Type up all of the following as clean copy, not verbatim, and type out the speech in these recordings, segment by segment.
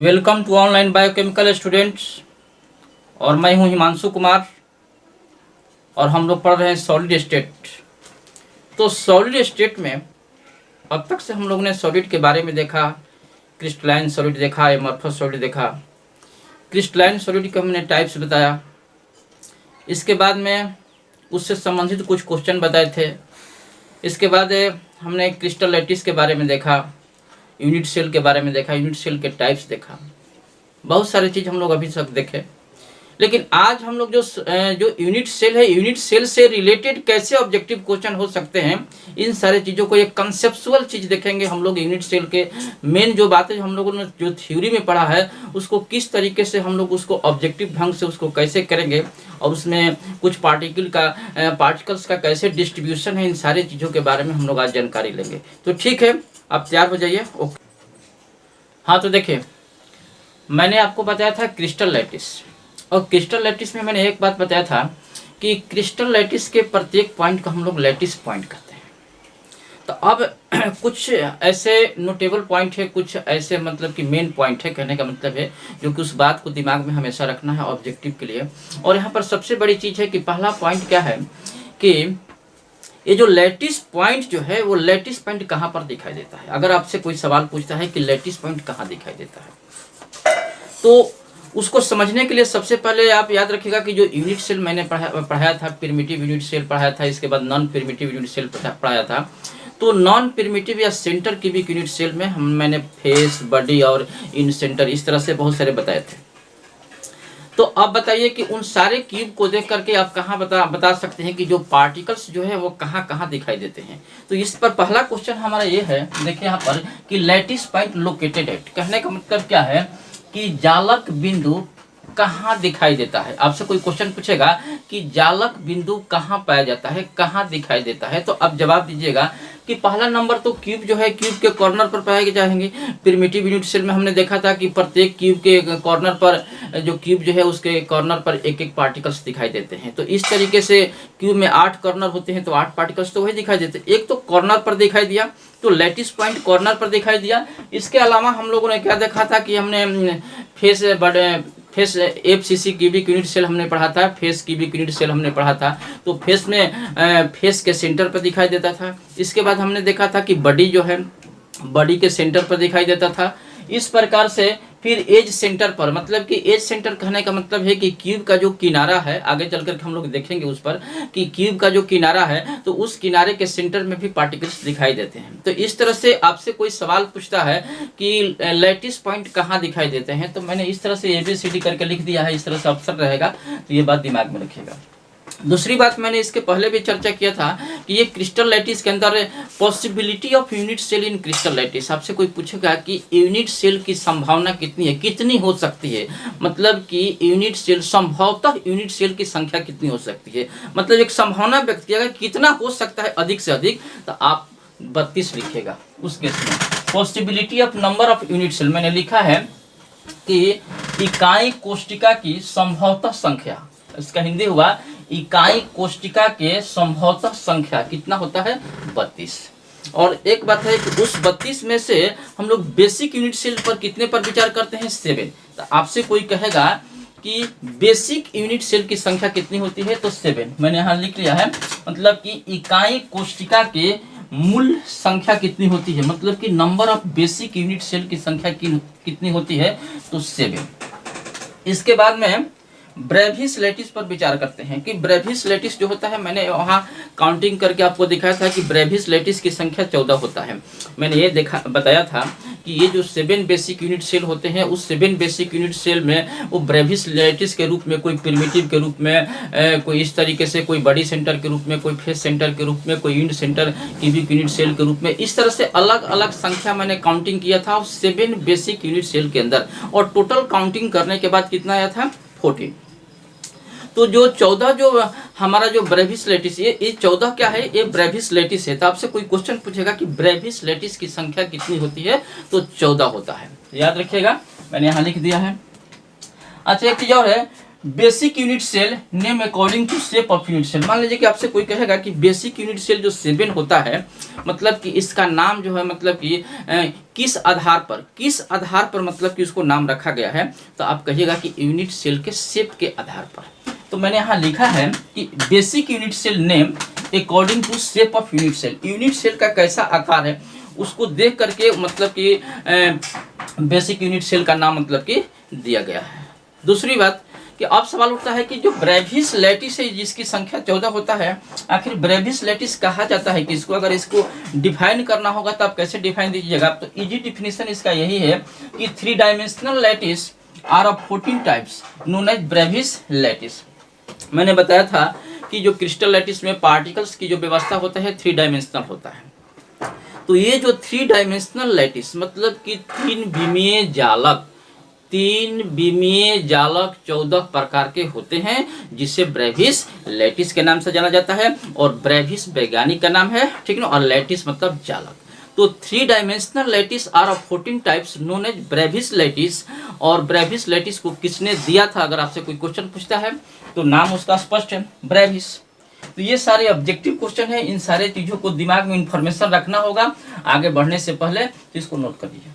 Welcome to online biochemical students. और मैं हूं हिमांशु कुमार और हम लोग पढ़ रहे हैं सॉलिड स्टेट। तो सॉलिड स्टेट में अब तक से हम लोग ने सॉलिड के बारे में देखा, क्रिस्टलाइन सॉलिड देखा, एमॉर्फस सॉलिड देखा। क्रिस्टलाइन सॉलिड के हमने टाइप्स बताया। इसके बाद में उससे संबंधित कुछ क्वेश्चन बताए थे। इसके बाद हमने क्रिस्टल लैटिस के बारे में देखा, यूनिट सेल के बारे में देखा, यूनिट सेल के टाइप्स देखा। बहुत सारी चीज़ हम लोग अभी तक देखे। लेकिन आज हम लोग जो यूनिट सेल है, यूनिट सेल से रिलेटेड कैसे ऑब्जेक्टिव क्वेश्चन हो सकते हैं, इन सारे चीज़ों को एक कंसेप्चुअल चीज़ देखेंगे हम लोग। यूनिट सेल के मेन जो बातें हम लोगों ने जो थ्योरी में पढ़ा है उसको किस तरीके से हम लोग उसको ऑब्जेक्टिव ढंग से उसको कैसे करेंगे और उसमें कुछ पार्टिकल्स का कैसे डिस्ट्रीब्यूशन है, इन सारी चीज़ों के बारे में हम लोग आज जानकारी लेंगे। तो ठीक है, आप तैयार हो जाइए। ओके, हाँ तो देखिए, मैंने आपको बताया था क्रिस्टल लैटिस, और क्रिस्टल लैटिस में मैंने एक बात बताया था कि क्रिस्टल लैटिस के प्रत्येक पॉइंट को हम लोग लैटिस पॉइंट कहते हैं। तो अब कुछ ऐसे नोटेबल पॉइंट है, कुछ ऐसे मतलब कि मेन पॉइंट है, कहने का मतलब है जो कि उस बात को दिमाग में हमेशा रखना है ऑब्जेक्टिव के लिए। और यहाँ पर सबसे बड़ी चीज़ है कि पहला पॉइंट क्या है कि ये जो लैटिस पॉइंट जो है वो लैटिस पॉइंट कहाँ पर दिखाई देता है। अगर आपसे कोई सवाल पूछता है कि लैटिस पॉइंट कहाँ दिखाई देता है, तो उसको समझने के लिए सबसे पहले आप याद रखिएगा कि जो यूनिट सेल मैंने पढ़ाया था, प्रिमिटिव यूनिट सेल पढ़ाया था, इसके बाद नॉन प्रिमिटिव यूनिट सेल पढ़ाया था। तो नॉन प्रिमिटिव या सेंटर क्यूबिक यूनिट सेल में मैंने फेस, बॉडी और इन सेंटर इस तरह से बहुत सारे बताए थे। तो अब बताइए कि उन सारे क्यूब को देख करके आप कहाँ बता सकते हैं कि जो पार्टिकल्स जो है वो कहाँ कहाँ दिखाई देते हैं। तो इस पर पहला क्वेश्चन हमारा ये है, देखिए यहाँ पर कि लैटिस पॉइंट लोकेटेड एट, कहने का मतलब क्या है कि जालक बिंदु कहाँ दिखाई देता है। आपसे कोई क्वेश्चन पूछेगा कि जालक बिंदु कहाँ पाया जाता है, कहाँ दिखाई देता है, तो अब जवाब दीजिएगा कि पहला नंबर तो क्यूब जो है क्यूब के कॉर्नर पर पाए जाएंगे। प्रिमिटिव यूनिट सेल में हमने देखा था कि प्रत्येक क्यूब के कॉर्नर पर जो क्यूब जो है उसके कॉर्नर पर एक एक पार्टिकल्स दिखाई देते हैं। तो इस तरीके से क्यूब में 8 कॉर्नर होते हैं, तो 8 पार्टिकल्स तो वही दिखाई देते हैं। एक तो कॉर्नर पर दिखाई दिया, तो लैटिस पॉइंट कॉर्नर पर दिखाई दिया। इसके अलावा हम लोगों ने क्या देखा था कि हमने face FCC cubic unit cell हमने पढ़ा था, फेस क्यूबिक यूनिट सेल हमने पढ़ा था। तो फेस में फेस के सेंटर पर दिखाई देता था। इसके बाद हमने देखा था कि बॉडी जो है बॉडी के सेंटर पर दिखाई देता था। इस प्रकार से फिर एज सेंटर पर, मतलब कि एज सेंटर कहने का मतलब है कि क्यूब का जो किनारा है, आगे चलकर हम लोग देखेंगे उस पर कि क्यूब का जो किनारा है तो उस किनारे के सेंटर में भी पार्टिकल्स दिखाई देते हैं। तो इस तरह से आपसे कोई सवाल पूछता है कि लैटिस पॉइंट कहाँ दिखाई देते हैं, तो मैंने इस तरह से ABCD करके लिख दिया है, इस तरह से ऑप्शन रहेगा, तो ये बात दिमाग में रखिएगा। दूसरी बात, मैंने इसके पहले भी चर्चा किया था कि ये क्रिस्टल लैटिस के अंदर possibility of unit cell in crystal lattice. आपसे कोई पूछेगा कि यूनिट सेल की संभावना कितनी है, कितनी हो सकती है, मतलब कि यूनिट सेल संभवतः यूनिट सेल की संख्या कितनी हो सकती है, मतलब एक संभावना व्यक्त किया गया कितना हो सकता है अधिक से अधिक, तो आप 32 लिखिएगा। उस केस में possibility of number of unit cell मैंने लिखा है कि इकाई कोष्टिका की संभवतः संख्या, इसका हिंदी हुआ इकाई कोष्टिका के संभवतः संख्या कितना होता है, 32। और एक बात है कि उस 32 में से हम लोग बेसिक यूनिट सेल पर कितने पर विचार करते हैं, 7। तो आपसे कोई कहेगा कि बेसिक यूनिट सेल की संख्या कितनी होती है, तो 7 मैंने यहाँ लिख लिया है। मतलब कि इकाई कोष्टिका के मूल संख्या कितनी होती है, मतलब कि number of basic unit cell की संख्या कितनी होती है, तो 7। इसके बाद में ब्रेविस लैटिस पर विचार करते हैं कि ब्रेविस लैटिस जो होता है, मैंने वहाँ काउंटिंग करके आपको दिखाया था कि ब्रेविस लैटिस की संख्या 14 होता है। मैंने ये बताया था कि ये जो 7 बेसिक यूनिट सेल होते हैं, उस 7 बेसिक यूनिट सेल में वो ब्रेविस लैटिस के रूप में, कोई प्रिमिटिव के रूप में, कोई इस तरीके से, कोई बॉडी सेंटर के रूप में, कोई फेस सेंटर के रूप में, कोई unit centre cubic unit cell के रूप में, इस तरह से अलग अलग संख्या मैंने काउंटिंग किया था 7 बेसिक यूनिट सेल के अंदर। और टोटल काउंटिंग करने के बाद कितना आया था, 14। तो जो 14 जो हमारा जो ब्रेविस लैटिस, ये 14 क्या है, ये ब्रेविस लैटिस है। तो आपसे कोई क्वेश्चन पूछेगा कि ब्रेविस लैटिस की संख्या कितनी होती है, तो 14 होता है। याद रखिएगा, मैंने यहाँ लिख दिया है। अच्छा, एक चीज और है, basic unit cell name according to shape of unit cell. मान लीजिए कि आपसे कोई कहेगा कि बेसिक यूनिट सेल जो 7 होता है, मतलब कि इसका नाम जो है, मतलब कि किस आधार पर मतलब कि उसको नाम रखा गया है, तो आप कहिएगा कि यूनिट सेल के शेप के आधार पर। तो मैंने यहाँ लिखा है कि basic unit cell name according to shape of unit cell. Unit cell का कैसा आकार है उसको देख करके मतलब कि बेसिक यूनिट सेल का नाम मतलब कि दिया गया है। दूसरी बात कि अब सवाल उठता है कि जो ब्रेविस लैटिस है जिसकी संख्या 14 होता है, आखिर ब्रेविस लैटिस कहा जाता है किसको? अगर इसको डिफाइन करना होगा तो आप कैसे डिफाइन दीजिएगा? तो इजी डिफिनेशन इसका यही है कि 3 dimensional lattice are of 14 types known as Bravais lattice. मैंने बताया था कि जो क्रिस्टल लैटिस में पार्टिकल्स की जो व्यवस्था होता है 3 डायमेंशनल होता है। तो ये जो 3 डायमेंशनल लैटिस मतलब कि 3 विमीय जालक 14 प्रकार के होते हैं, जिसे ब्रेविस लैटिस के नाम से जाना जाता है। और ब्रेविस वैज्ञानिक का नाम है, ठीक है ना, और लैटिस मतलब जालक। तो 3 dimensional lattice are of 14 types known as Bravais lattice. और ब्रेविस लैटिस को किसने दिया था? अगर आपसे कोई क्वेश्चन पूछता है तो नाम उसका स्पष्ट है, ब्रेविस। तो ये सारे ऑब्जेक्टिव क्वेश्चन है, इन सारे चीजों को दिमाग में इंफॉर्मेशन रखना होगा आगे बढ़ने से पहले, तो इसको नोट कर लीजिए।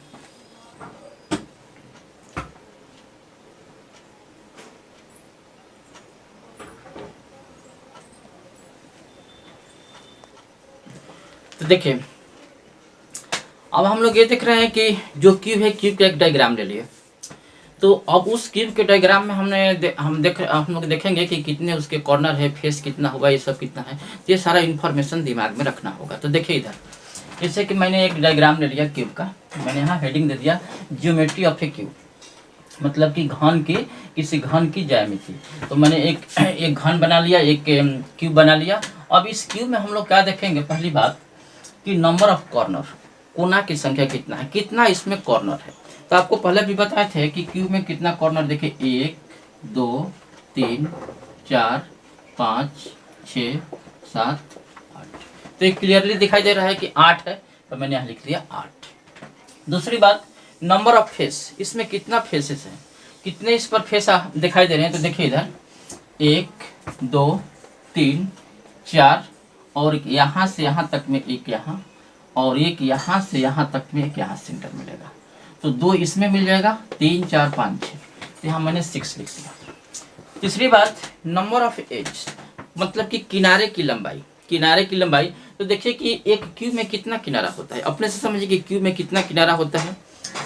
तो देखिए, अब हम लोग ये देख रहे हैं कि जो क्यूब है, क्यूब का एक डायग्राम ले लिए। तो अब उस क्यूब के डायग्राम में हम लोग देखेंगे कि कितने उसके कॉर्नर है, फेस कितना होगा, ये सब कितना है, ये सारा इन्फॉर्मेशन दिमाग में रखना होगा। तो देखिए इधर, जैसे कि मैंने एक डायग्राम ले लिया क्यूब का, मैंने यहाँ हेडिंग दे दिया ज्योमेट्री ऑफ ए क्यूब, मतलब कि किसी घन की ज्यामिति। तो मैंने एक घन बना लिया, एक क्यूब बना लिया। अब इस क्यूब में हम लोग क्या देखेंगे? पहली बात कि नंबर ऑफ कॉर्नर, कोना की संख्या कितना है, कितना इसमें कॉर्नर है। तो आपको पहले भी बताए थे कि क्यूब में कितना कॉर्नर, देखिए 1 2 3 4 5 6 7 8। तो ये क्लियरली दिखाई दे रहा है कि 8 है, तो मैंने यहाँ लिख दिया 8। दूसरी बात, नंबर ऑफ फेस, इसमें कितना फेसेस है, कितने इस पर फेस दिखाई दे रहे हैं। तो देखिए इधर 1 2 3 4, और यहाँ से यहाँ तक में एक यहाँ, और एक यहाँ से यहाँ तक में एक यहाँ सेंटर मिलेगा। तो 2 इसमें मिल जाएगा, 3 4 5 6, तो यहाँ मैंने 6 लिख दिया। तीसरी बात, नंबर ऑफ एज, मतलब कि किनारे की लंबाई। तो देखिए कि एक क्यूब में कितना किनारा होता है, अपने से समझिए कि क्यूब में कितना किनारा होता है,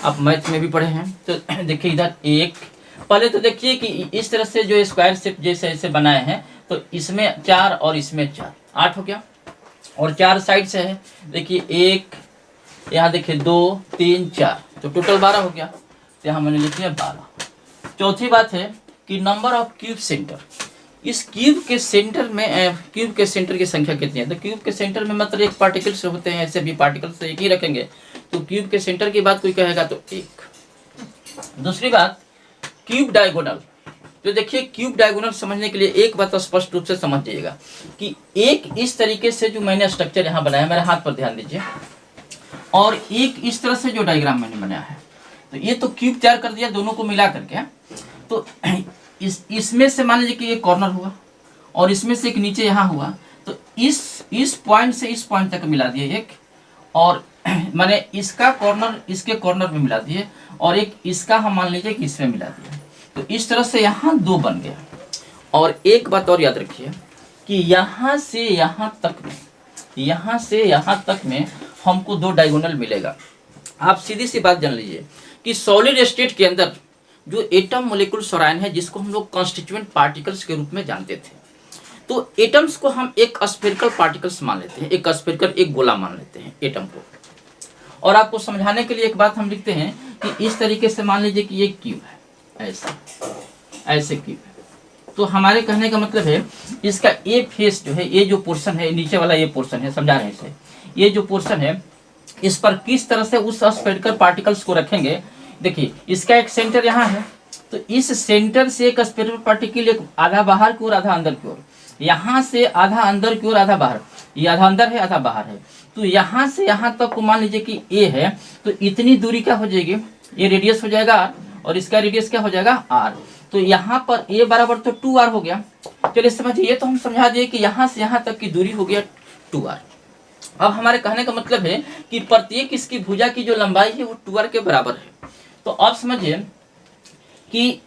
आप मैथ में भी पढ़े हैं। तो देखिए इधर 1, पहले तो देखिए कि इस तरह से जो स्क्वायर शेप जैसे ऐसे बनाए हैं, तो इसमें 4 और इसमें 4, 8 हो गया। और 4 साइड से है, देखिए 1, यहाँ देखिए 2 3 4, तो टोटल 12 हो गया। तो यहाँ मैंने लिख दिया 12। चौथी बात है कि नंबर ऑफ क्यूब सेंटर, इस क्यूब के सेंटर में क्यूब के सेंटर की संख्या कितनी है। तो क्यूब के सेंटर में मतलब एक पार्टिकल से होते हैं, ऐसे भी पार्टिकल से एक ही रखेंगे। तो क्यूब के सेंटर की बात कोई कहेगा तो 1। दूसरी बात, क्यूब डायगोनल। तो देखिए क्यूब डायगोनल समझने के लिए एक बात स्पष्ट रूप से समझ जाइएगा कि एक इस तरीके से जो मैंने स्ट्रक्चर यहाँ बनाया, मेरे हाथ पर ध्यान दीजिए, और एक इस तरह से जो डायग्राम मैंने बनाया है, तो ये तो क्यूब तैयार कर दिया दोनों को मिला करके। तो इसमें से मान लीजिए कि ये कॉर्नर हुआ, और इसमें से एक नीचे यहाँ हुआ, तो इस पॉइंट से इस पॉइंट तक मिला दिए एक, और मैंने इसका कॉर्नर इसके कॉर्नर में मिला दिए, और एक इसका हम मान लीजिए कि इसमें मिला दिया। तो इस तरह से यहाँ 2 बन गया। और एक बात और याद रखिए कि यहाँ से यहाँ तक में हमको 2 डायगोनल मिलेगा। आप सीधी सी बात जान लीजिए कि सॉलिड स्टेट के अंदर जो एटम मोलिकुल सोरायन है, जिसको हम लोग कॉन्स्टिट्यूएंट पार्टिकल्स के रूप में जानते थे, तो एटम्स को हम एक स्फेरिकल पार्टिकल्स मान लेते हैं, एक गोला मान लेते हैं एटम को। और आपको समझाने के लिए एक बात हम लिखते हैं कि इस तरीके से मान लीजिए कि ये क्यूब है, ऐसे क्यूब है। तो हमारे कहने का मतलब है इसका ये फेस जो है, ये जो पोर्शन है, नीचे वाला ये पोर्शन है, समझा रहे हैं इसे, ये जो पोर्शन है, इस पर किस तरह से उस स्फेरिकल पार्टिकल्स को रखेंगे। देखिए इसका एक सेंटर यहाँ है, तो इस सेंटर से एक स्फेरिकल पार्टिकल एक आधा बाहर की ओर आधा अंदर की ओर, यहाँ से आधा अंदर की ओर आधा बाहर, ये आधा अंदर है आधा बाहर है। तो यहाँ से यहाँ तक को मान लीजिए कि ए है, तो इतनी दूरी क्या हो जाएगी, ये रेडियस हो जाएगा, और इसका रेडियस क्या हो जाएगा r। तो यहाँ पर a बराबर तो 2r हो गया। चलिए समझिए, ये तो हम समझा दिए कि यहाँ से यहाँ तक की दूरी हो गया 2r। अब हमारे कहने का मतलब है कि प्रत्येक इसकी भुजा की जो लंबाई है वो 2r के बराबर है। तो अब समझिए कि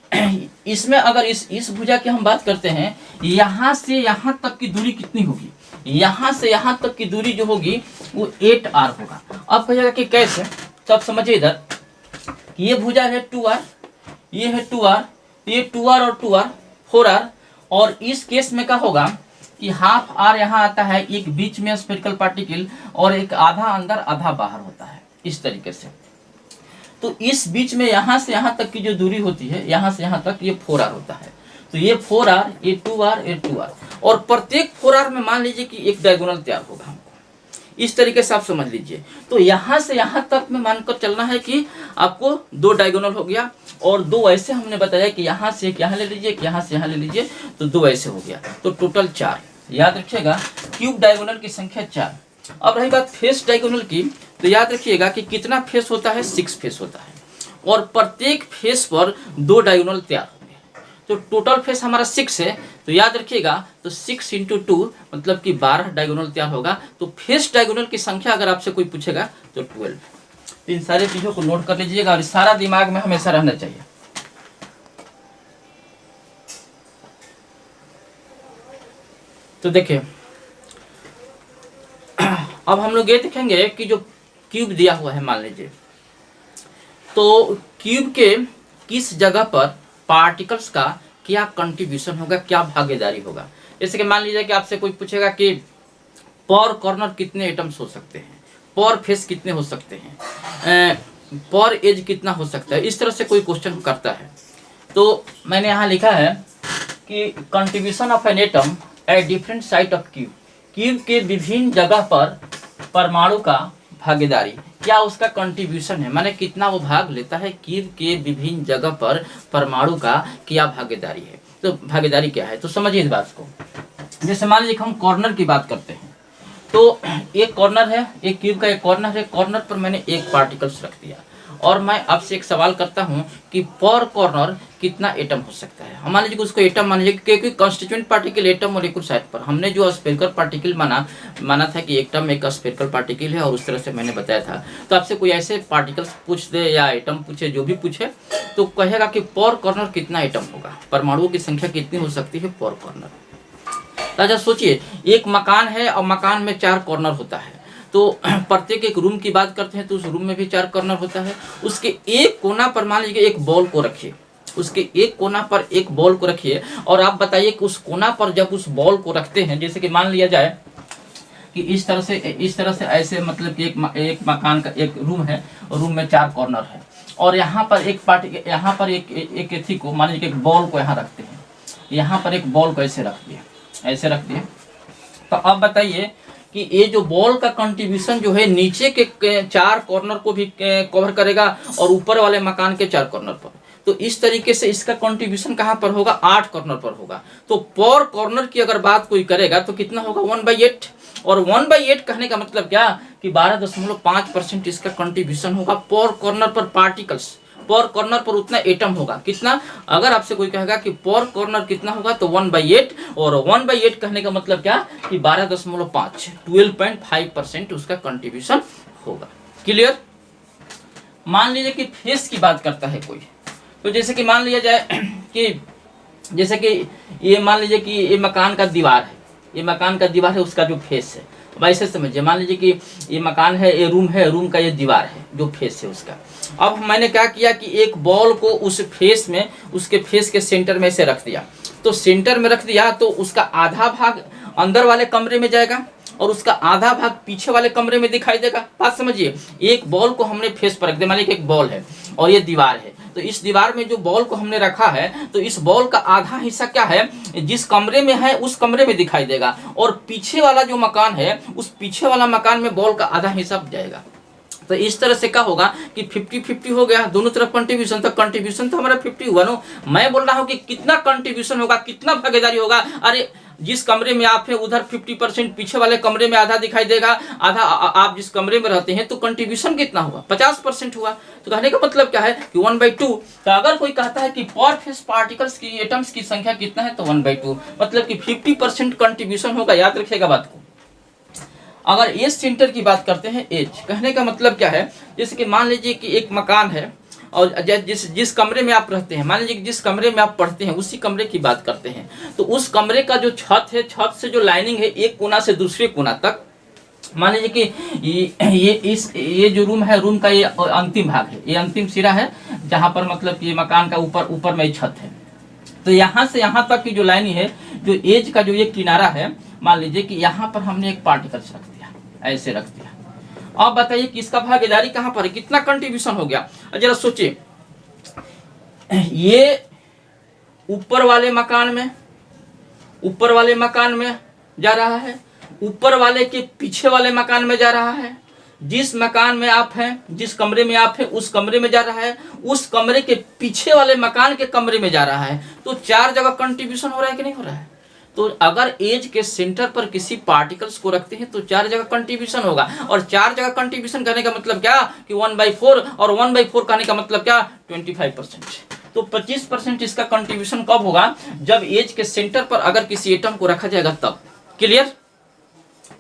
इसमें अगर इस भुजा की हम बात करते हैं, यहाँ से यहाँ तक की दूरी कितनी होगी, यहाँ से यहाँ तक की दूरी जो होगी वो 8r होगा। अब कहिएगा कि कैसे, तो अब समझिए इधर ये भुजा है 2r, ये है 2r, ये 2r और 2r 4r, और इस केस में क्या होगा कि हाफ r यहाँ आता है, एक बीच में स्फेरिकल पार्टिकल और एक आधा अंदर आधा बाहर होता है इस तरीके से। तो इस बीच में यहाँ से यहाँ तक की जो दूरी होती है, यहाँ से यहाँ तक, ये 4r होता है। तो ये 4r, ये 2r, ये 2r, और प्रत्येक 4r में मान लीजिए कि एक डायगोनल तैयार होगा हमको, इस तरीके से आप समझ लीजिए। तो यहाँ से यहाँ तक में मानकर चलना है कि आपको 2 डायगोनल हो गया, और 2 ऐसे हमने बताया कि यहाँ से एक यहाँ ले लीजिए, यहाँ से यहाँ ले लीजिए, तो 2 ऐसे हो गया, तो टोटल 4। याद रखिएगा क्यूब डायगोनल की संख्या 4। अब रही बात फेस डायगोनल की, तो याद रखिएगा कि कितना फेस होता है, 6 फेस होता है, और प्रत्येक फेस पर 2 डायगोनल तैयार होंगे। तो टोटल फेस हमारा 6 है, तो याद रखिएगा तो 6 × 2 मतलब कि 12 डायगोनल तैयार होगा। तो फेस डायगोनल की संख्या अगर आपसे कोई पूछेगा तो 12। तो इन सारे चीजों को नोट कर लीजिएगा और सारा दिमाग में हमेशा रहना चाहिए। तो देखिए अब हम लोग ये देखेंगे कि जो क्यूब दिया हुआ है, मान लीजिए, तो क्यूब के किस जगह पर पार्टिकल्स का क्या कंट्रीब्यूशन होगा, क्या भागीदारी होगा। जैसे कि मान लीजिए कि आपसे कोई पूछेगा कि पर कॉर्नर कितने एटम्स हो सकते हैं, पर फेस कितने हो सकते हैं, पर एज कितना हो सकता है, इस तरह से कोई क्वेश्चन करता है। तो मैंने यहाँ लिखा है कि contribution of an atom at different site of cube, cube के विभिन्न जगह पर परमाणु का भागीदारी, क्या उसका कंट्रीब्यूशन है, माने कितना वो भाग लेता है, क्यूब के विभिन्न जगह पर परमाणु का क्या भागीदारी है। तो भागीदारी क्या है, तो समझिए इस बात को। जैसे मान लीजिए हम कॉर्नर की बात करते हैं, तो एक कॉर्नर है, एक क्यूब का एक कॉर्नर है, कॉर्नर पर मैंने एक पार्टिकल्स रख दिया, और मैं आपसे एक सवाल करता हूं कि पर कॉर्नर कितना एटम हो सकता है। हम मान लीजिए उसको एटम मान लीजिए, क्योंकि constituent particle atom molecule side पर हमने जो स्फेरिकल पार्टिकल माना था कि एटम एक स्फेरिकल पार्टिकल है, और उस तरह से मैंने बताया था। तो आपसे कोई ऐसे पार्टिकल्स पूछ दे या एटम पूछे, जो भी पूछे, तो कहेगा कि पर कॉर्नर कितना एटम होगा, परमाणुओं की संख्या कितनी हो सकती है पर कॉर्नर। तो अच्छा सोचिए, एक मकान है और मकान में 4 कॉर्नर होता है, तो प्रत्येक एक रूम की बात करते हैं तो उस रूम में भी 4 कॉर्नर होता है। उसके एक कोना पर मान लीजिए एक बॉल को रखिए, उसके एक कोना पर एक बॉल को रखिए, और आप बताइए कि उस कोना पर जब उस बॉल को रखते हैं, जैसे कि मान लिया जाए कि इस तरह से ऐसे, मतलब कि एक मकान का एक रूम है और रूम में 4 कॉर्नर है, और यहाँ पर एक एथी को मान लीजिए एक बॉल को यहाँ रखते हैं, यहाँ पर एक बॉल को ऐसे रख दिए। तो अब बताइए कि ये जो बॉल का कंट्रीब्यूशन जो है नीचे के 4 कॉर्नर को भी कवर करेगा और ऊपर वाले मकान के 4 कॉर्नर पर। तो इस तरीके से इसका कंट्रीब्यूशन कहाँ पर होगा, 8 कॉर्नर पर होगा। तो पर कॉर्नर की अगर बात कोई करेगा तो कितना होगा, 1/8। और 1/8 कहने का मतलब क्या कि 12.5% इसका कंट्रीब्यूशन होगा पर कॉर्नर पर पार्टिकल्स, पर कॉर्नर पर उतना एटम होगा। कितना, अगर आपसे कोई कहेगा कि पर कॉर्नर कितना होगा तो 1/8, और 1/8 कहने का मतलब क्या कि 12.5, 12.5% उसका कंट्रीब्यूशन होगा। क्लियर। मान लीजिए कि फेस की बात करता है कोई, तो जैसे कि मान लिया जाए कि जैसे कि ये मान लीजिए कि ये मकान का दीवार है, ये मकान का दीवार है, उसका जो फेस है, वैसे समझिए, मान लीजिए कि ये मकान है, ये रूम है, रूम का ये दीवार है, जो फेस है उसका। अब मैंने क्या किया कि एक बॉल को उस फेस में, उसके फेस के सेंटर में से रख दिया। तो सेंटर में रख दिया तो उसका आधा भाग अंदर वाले कमरे में जाएगा और उसका आधा भाग पीछे वाले कमरे में दिखाई देगा। बात समझिए, एक बॉल को हमने फेस पर रख दिया, मान लीजिए एक बॉल है और ये दीवार है, तो इस दीवार में जो बॉल को हमने रखा है, तो इस बॉल का आधा हिस्सा क्या है, जिस कमरे में है उस कमरे में दिखाई देगा, और पीछे वाला जो मकान है उस पीछे वाला मकान में बॉल का आधा हिस्सा जाएगा। तो इस तरह से क्या होगा कि 50-50 हो गया, दोनों तरफ कंट्रीब्यूशन। तो कंट्रीब्यूशन तो हमारा 50 हुआ ना। मैं बोल रहा हूँ कि कितना कंट्रीब्यूशन होगा, कितना भागीदारी होगा। अरे जिस कमरे में आप हैं उधर 50%, पीछे वाले कमरे में आधा दिखाई देगा, आधा आप जिस कमरे में रहते हैं, तो कंट्रीब्यूशन कितना हुआ? 50% हुआ। तो कहने का मतलब क्या है कि 1/2। तो अगर कोई कहता है कि पर फेस पार्टिकल्स की एटम्स की संख्या कितना है, तो 1/2, मतलब कि 50% कंट्रीब्यूशन होगा। याद रखिएगा बात को। अगर एज सेंटर की बात करते हैं, एज कहने का मतलब क्या है, जैसे कि मान लीजिए कि एक मकान है और जिस कमरे में आप रहते हैं, मान लीजिए जिस कमरे में आप पढ़ते हैं उसी कमरे की बात करते हैं, तो उस कमरे का जो छत है, छत से जो लाइनिंग है एक कोना से दूसरे कोना तक, मान लीजिए कि ये जो रूम है, रूम का ये अंतिम भाग है, ये अंतिम सिरा है जहां पर मतलब कि ये मकान का ऊपर में छत है। तो यहाँ से यहाँ तक की जो लाइनिंग है, जो एज का जो ये किनारा है, मान लीजिए कि यहाँ पर हमने एक पार्टिकल्स रख दिया, ऐसे रख दिया। अब बताइए कि इसका भागीदारी कहाँ पर है, कितना कंट्रीब्यूशन हो गया? जरा सोचिए, ये ऊपर वाले मकान में जा रहा है, ऊपर वाले के पीछे वाले मकान में जा रहा है, जिस मकान में आप हैं, जिस कमरे में आप हैं उस कमरे में जा रहा है, उस कमरे के पीछे वाले मकान के कमरे में जा रहा है। तो 4 जगह कंट्रीब्यूशन हो रहा है कि नहीं हो रहा है? तो अगर एज के सेंटर पर किसी पार्टिकल्स को रखते हैं तो 4 जगह कंट्रीब्यूशन होगा। और 4 जगह कंट्रीब्यूशन करने का मतलब क्या कि 1/4, और 1/4 कहने का मतलब क्या, 25%। तो 25% इसका कंट्रीब्यूशन कब होगा? जब एज के सेंटर पर अगर किसी एटम को रखा जाएगा तब। क्लियर?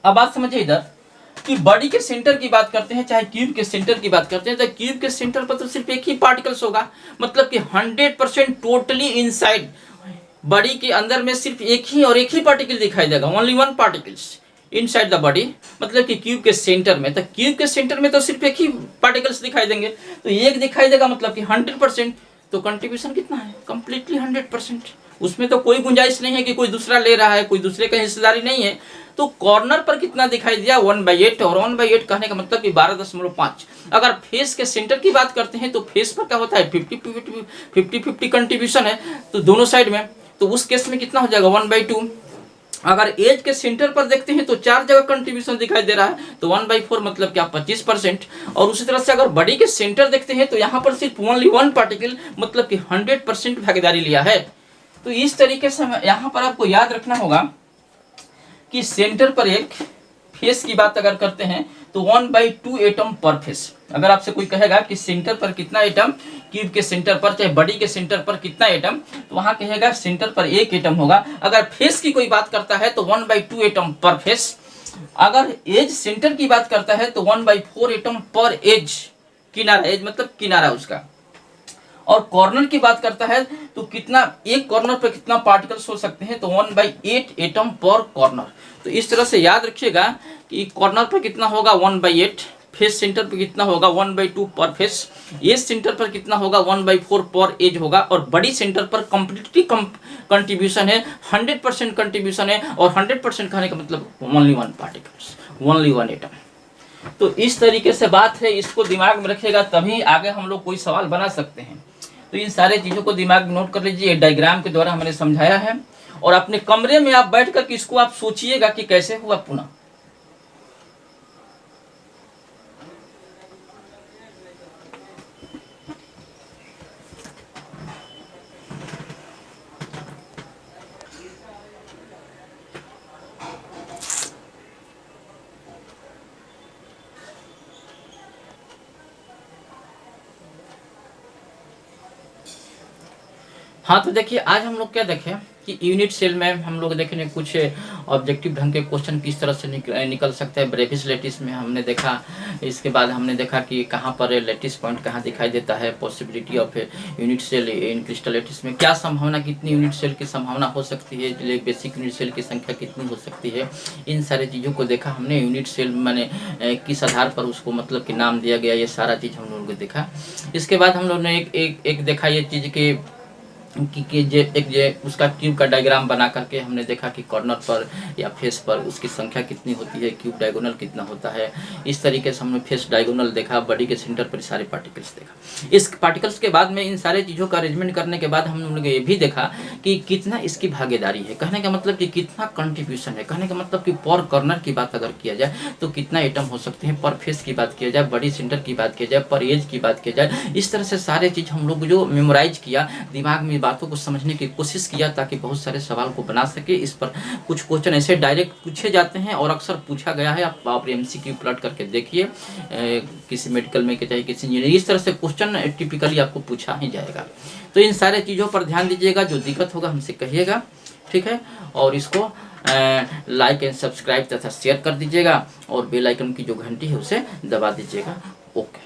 अब बात समझिए इधर कि बॉडी के सेंटर की बात करते हैं, चाहे क्यूब के सेंटर की बात करते हैं, तो क्यूब के सेंटर पर तो सिर्फ एक ही पार्टिकल्स होगा, मतलब कि 100% टोटली इनसाइड बॉडी के अंदर में सिर्फ एक ही पार्टिकल दिखाई देगा, only 1 particles inside the body, मतलब कि क्यूब के सेंटर में। तो क्यूब के सेंटर में तो सिर्फ एक ही पार्टिकल्स दिखाई देंगे, तो एक दिखाई देगा मतलब कि 100%। तो कंट्रीब्यूशन कितना है? कंप्लीटली 100%। उसमें तो कोई गुंजाइश नहीं है कि कोई दूसरा ले रहा है, कोई दूसरे का हिस्सेदारी नहीं है। तो कॉर्नर पर कितना दिखाई दिया? 1/8, और 1/8 कहने का मतलब कि 12.5। अगर फेस के सेंटर की बात करते हैं तो फेस पर क्या होता है? 50-50 कंट्रीब्यूशन है तो दोनों साइड में, तो उस केस में कितना हो जाएगा? 1/2। अगर एज के सेंटर पर देखते हैं तो 4 जगह कंट्रीब्यूशन दिखाई दे रहा है, तो 1/4 मतलब क्या? 25%। और उसी तरह से अगर बॉडी के सेंटर देखते हैं तो यहाँ पर सिर्फ ओनली 1 पार्टिकल, मतलब कि 100% भागीदारी लिया है। तो इस तरीके से यहाँ पर आपको याद रखना होगा कि सेंटर पर एक फेस की बात अगर करते हैं तो 1/2 एटम पर फेस। अगर आपसे कोई कहेगा कि सेंटर पर कितना एटम, क्यूब के सेंटर पर चाहे बॉडी के सेंटर पर कितना एटम, तो वहां कहेगा सेंटर पर 1 एटम होगा। अगर फेस की कोई बात करता है तो 1/2 एटम पर फेस। अगर एज सेंटर की बात करता है तो 1/4 एटम पर एज, किनारा, एज मतलब किनारा उसका। और कॉर्नर की बात करता है तो कितना, एक कॉर्नर पर कितना पार्टिकल्स हो सकते हैं, तो 1/8 एटम पर कॉर्नर। तो इस तरह से याद रखिएगा कि कॉर्नर पर कितना होगा? 1/8, फेस सेंटर पर कितना होगा? 1/2 पर फेस, एज सेंटर पर कितना होगा? 1/4 पर एज होगा। और बड़ी सेंटर पर कंप्लीटली कंट्रीब्यूशन है, 100% कंट्रीब्यूशन है। और 100% कहने का मतलब ओनली 1 पार्टिकल्स, ओनली 1 एटम। तो इस तरीके से बात है, इसको दिमाग में रखिएगा, तभी आगे हम लोग कोई सवाल बना सकते हैं। तो इन सारे चीज़ों को दिमाग में नोट कर लीजिए। डायग्राम के द्वारा हमने समझाया है, और अपने कमरे में आप बैठ कर इसको आप सोचिएगा कि कैसे हुआ पुनः। हाँ, तो देखिए आज हम लोग क्या देखें कि यूनिट सेल में हम लोग देखेंगे कुछ ऑब्जेक्टिव ढंग के क्वेश्चन किस तरह से निकल सकते हैं। ब्रेविस लेटिस में हमने देखा, इसके बाद हमने देखा कि कहाँ पर लेटिस पॉइंट कहाँ दिखाई देता है, possibility of unit cell in crystal lattice में क्या संभावना, कितनी यूनिट सेल की संभावना हो सकती है, बेसिक यूनिट सेल की संख्या कितनी हो सकती है, इन सारी चीज़ों को देखा हमने। यूनिट सेल मैंने किस आधार पर उसको मतलब कि नाम दिया गया, ये सारा चीज़ हम लोगों को देखा। इसके बाद हम लोग ने एक देखा ये चीज़ कि उसका क्यूब का डायग्राम बना करके हमने देखा कि कॉर्नर पर या फेस पर उसकी संख्या कितनी होती है, क्यूब डायगोनल कितना होता है। इस तरीके से हमने फेस डायगोनल देखा, बॉडी के सेंटर पर सारे पार्टिकल्स देखा। इस पार्टिकल्स के बाद में इन सारे चीज़ों का अरेंजमेंट करने के बाद हम लोग ये भी देखा कि कितना इसकी भागीदारी है, कहने का मतलब कि कितना कंट्रीब्यूशन है, कहने का मतलब कि पर कॉर्नर की बात अगर किया जाए तो कितना एटम हो सकते हैं, पर फेस की बात किया जाए, बॉडी सेंटर की बात किया जाए, पर एज की बात किया जाए। इस तरह से सारे चीज़ हम लोग जो मेमोराइज किया, दिमाग में बातों को समझने की कोशिश किया ताकि बहुत सारे सवाल को बना सके। इस पर कुछ क्वेश्चन ऐसे डायरेक्ट पूछे जाते हैं और अक्सर पूछा गया है, आप MCQ पलट करके देखिए, किसी मेडिकल में चाहे किसी इंजीनियरिंग, इस तरह से क्वेश्चन टिपिकली आपको पूछा ही जाएगा। तो इन सारे चीज़ों पर ध्यान दीजिएगा, जो दिक्कत होगा हमसे कहिएगा, ठीक है। और इसको लाइक एंड सब्सक्राइब तथा शेयर कर दीजिएगा और बेल आइकन की जो घंटी है उसे दबा दीजिएगा। ओके।